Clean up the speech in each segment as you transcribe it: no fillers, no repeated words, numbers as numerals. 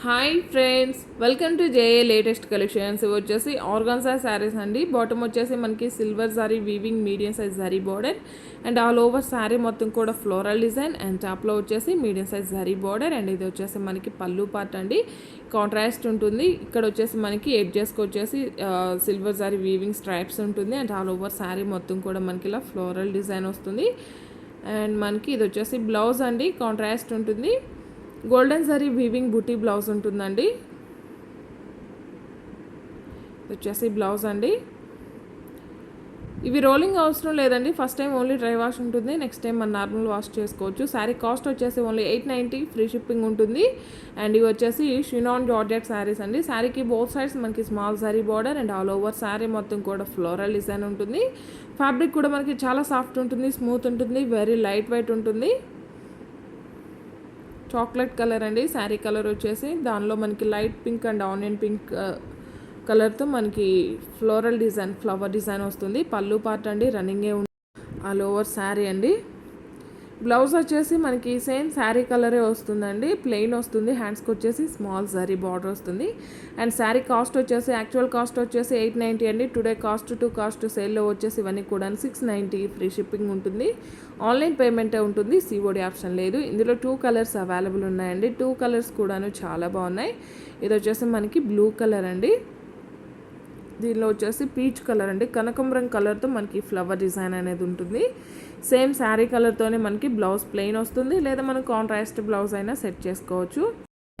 Hi friends, welcome to JA latest collections. ఇవి వచ్చేసి organza saris అండి. బాటమ్ వచ్చేసి మనకి silver sari weaving medium size zari border and all over sari మొత్తం కూడా ఫ్లోరల్ డిజైన్ అండ్ టాప్లో వచ్చేసి medium size zari border and ఇది వచ్చేసి మనకి పళ్ళు పార్ట్ అండి. కాంట్రాస్ట్ ఉంటుంది. ఇక్కడ వచ్చేసి మనకి ఎడ్జెస్కి వచ్చేసి సిల్వర్ సారీ వీవింగ్ స్ట్రైప్స్ ఉంటుంది అండ్ ఆల్ ఓవర్ శారీ మొత్తం కూడా మనకి ఇలా ఫ్లోరల్ డిజైన్ వస్తుంది. అండ్ మనకి ఇది వచ్చేసి బ్లౌజ్ అండి, కాంట్రాస్ట్ ఉంటుంది. గోల్డెన్ జరీ వీవింగ్ బుటీ బ్లౌజ్ ఉంటుందండి. వచ్చేసి బ్లౌజ్ అండి. ఇవి రోలింగ్ అవసరం లేదండి. First time only dry wash ఉంటుంది, నెక్స్ట్ టైం మన నార్మల్ వాష్ చేసుకోవచ్చు. శారీ కాస్ట్ వచ్చేసి ఓన్లీ 890, ఫ్రీ షిప్పింగ్ ఉంటుంది. అండ్ ఇవి వచ్చేసి షినాన్ జార్జెట్ శారీస్ అండి. శారీకి బోత్ సైడ్స్ మనకి small zari border and all over sari మొత్తం కూడా ఫ్లోరల్ డిజైన్ ఉంటుంది. ఫ్యాబ్రిక్ కూడా మనకి చాలా సాఫ్ట్ ఉంటుంది, స్మూత్ ఉంటుంది, వెరీ లైట్ వెయిట్ ఉంటుంది. చాక్లెట్ కలర్ అండి శారీ కలర్ వచ్చేసి. దానిలో మనకి light pink and onion pink కలర్తో మనకి ఫ్లోరల్ డిజైన్, ఫ్లవర్ డిజైన్ వస్తుంది. పళ్ళు పార్ట్ అండి రన్నింగే ఆల్ ఓవర్ శారీ అండి. బ్లౌజ్ వచ్చేసి మనకి సేమ్ శారీ కలరే వస్తుందండి, ప్లెయిన్ వస్తుంది. హ్యాండ్స్కి వచ్చేసి స్మాల్ జరీ బార్డర్ వస్తుంది. అండ్ శారీ కాస్ట్ వచ్చేసి యాక్చువల్ కాస్ట్ వచ్చేసి 890 అండి. టుడే కాస్ట్ సేల్లో వచ్చేసి ఇవన్నీ కూడా 690, ఫ్రీ షిప్పింగ్ ఉంటుంది. ఆన్లైన్ పేమెంటే ఉంటుంది, సిఓడి ఆప్షన్ లేదు. ఇందులో 2 కలర్స్ అవైలబుల్ ఉన్నాయండి. 2 కలర్స్ కూడాను చాలా బాగున్నాయి. ఇది వచ్చేసి మనకి బ్లూ కలర్ అండి. దీనిలో వచ్చేసి పీచ్ కలర్ అండి, కనకంబరం కలర్తో మనకి ఫ్లవర్ డిజైన్ అనేది ఉంటుంది. సేమ్ శారీ కలర్తోనే మనకి బ్లౌజ్ ప్లెయిన్ వస్తుంది, లేదా మనం కాంట్రాస్ట్ బ్లౌజ్ అయినా సెట్ చేసుకోవచ్చు.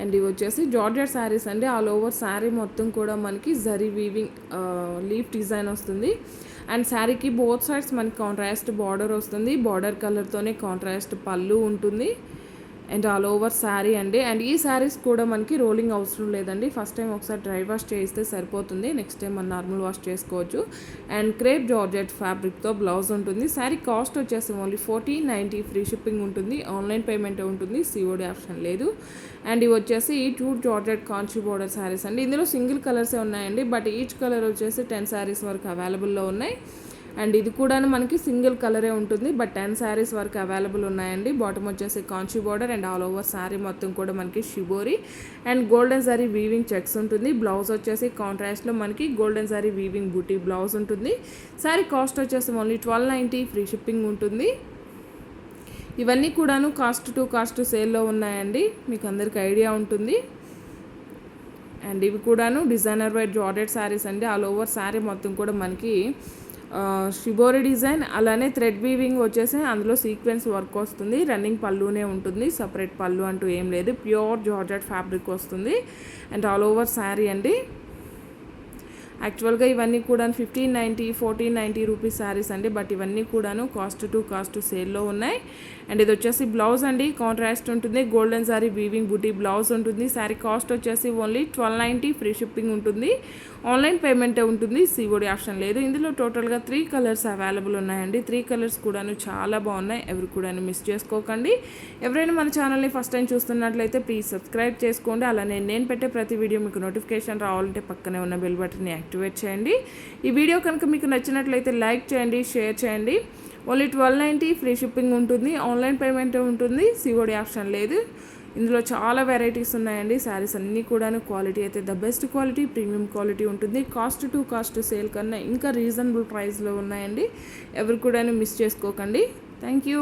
అండ్ ఇవి వచ్చేసి జార్జెట్ శారీస్ అండి. ఆల్ ఓవర్ శారీ మొత్తం కూడా మనకి జరీ వీవింగ్ లీఫ్ డిజైన్ వస్తుంది. అండ్ శారీకి బోత్ సైడ్స్ మనకి కాంట్రాస్ట్ బార్డర్ వస్తుంది. బార్డర్ కలర్తోనే కాంట్రాస్ట్ పళ్ళు ఉంటుంది అండ్ ఆల్ ఓవర్ శారీ అండి. అండ్ ఈ శారీస్ కూడా మనకి రోలింగ్ అవసరం లేదండి. ఫస్ట్ టైం ఒకసారి డ్రై వాష్ చేస్తే సరిపోతుంది, నెక్స్ట్ టైం మనం నార్మల్ వాష్ చేసుకోవచ్చు. అండ్ క్రేప్ జార్జెట్ ఫ్యాబ్రిక్తో బ్లౌజ్ ఉంటుంది. శారీ కాస్ట్ వచ్చేసి ఓన్లీ 1490, ఫ్రీ షిప్పింగ్ ఉంటుంది. ఆన్లైన్ పేమెంట్ ఉంటుంది, సిఓడి ఆప్షన్ లేదు. అండ్ ఇవి వచ్చేసి 2 జార్జెట్ కాంచీ బోర్డర్ శారీస్ అండి. ఇందులో సింగిల్ కలర్సే ఉన్నాయండి, బట్ ఈచ్ కలర్ వచ్చేసి 10 శారీస్ వరకు అవైలబుల్లో ఉన్నాయి. అండ్ ఇది కూడా మనకి సింగిల్ కలరే ఉంటుంది, బట్ 10 శారీస్ వరకు అవైలబుల్ ఉన్నాయండి. బాటమ్ వచ్చేసి Kanchi border and all over sari మొత్తం కూడా మనకి shibori and golden sorry weaving checks ఉంటుంది. బ్లౌజ్ వచ్చేసి కాంట్రాస్ట్లో మనకి గోల్డెన్ సారీ వీవింగ్ బూటీ బ్లౌజ్ ఉంటుంది. శారీ కాస్ట్ వచ్చేసి ఓన్లీ 1290, ఫ్రీ షిప్పింగ్ ఉంటుంది. ఇవన్నీ కూడాను కాస్ట్ సేల్లో ఉన్నాయండి, మీకు అందరికి ఐడియా ఉంటుంది. అండ్ ఇవి కూడాను డిజైనర్ వైట్ జార్జెట్ శారీస్ అండి. ఆల్ ఓవర్ శారీ మొత్తం కూడా మనకి షిబోరి డిజైన్, అలానే థ్రెడ్ వీవింగ్ వచ్చేసి అందులో సీక్వెన్స్ వర్క్ వస్తుంది. రన్నింగ్ పళ్ళునే ఉంటుంది, సపరేట్ పళ్ళు అంటూ ఏం లేదు. ప్యూర్ జార్జెట్ ఫ్యాబ్రిక్ వస్తుంది అండ్ ఆల్ ఓవర్ శారీ అండి. యాక్చువల్గా ఇవన్నీ కూడా 1590, 1490 రూపీస్ శారీస్ అండి, బట్ ఇవన్నీ కూడాను కాస్ట్ సేల్లో ఉన్నాయి. అండ్ ఇది వచ్చేసి బ్లౌజ్ అండి, కాంట్రాస్ట్ ఉంటుంది. గోల్డెన్ సారీ వీవింగ్ బుటీ బ్లౌజ్ ఉంటుంది. శారీ కాస్ట్ వచ్చేసి ఓన్లీ 1290, ఫ్రీ షిప్పింగ్ ఉంటుంది. ఆన్లైన్ పేమెంటే ఉంటుంది, సిఓడి ఆప్షన్ లేదు. ఇందులో టోటల్గా 3 కలర్స్ అవైలబుల్ ఉన్నాయండి. 3 కలర్స్ కూడాను చాలా బాగున్నాయి, ఎవరు కూడాను మిస్ చేసుకోకండి. ఎవరైనా మన ఛానల్ని ఫస్ట్ టైం చూస్తున్నట్లయితే ప్లీజ్ సబ్స్క్రైబ్ చేసుకోండి. అలానే నేను పెట్టే ప్రతి వీడియో మీకు నోటిఫికేషన్ రావాలంటే పక్కనే ఉన్న బెల్ బటన్ని యాక్టివేట్ చేయండి. ఈ వీడియో కనుక మీకు నచ్చినట్లయితే లైక్ చేయండి, షేర్ చేయండి. ఓన్లీ 1290, ఫ్రీ షిప్పింగ్ ఉంటుంది. ఆన్లైన్ పేమెంట్ ఉంటుంది, సిఓడి ఆప్షన్ లేదు. ఇందులో చాలా వెరైటీస్ ఉన్నాయండి. శారీస్ అన్నీ కూడాను క్వాలిటీ అయితే the best quality, premium quality ఉంటుంది. కాస్ట్ సేల్ కన్నా ఇంకా రీజనబుల్ ప్రైస్లో ఉన్నాయండి, ఎవరు కూడాను మిస్ చేసుకోకండి. Thank you.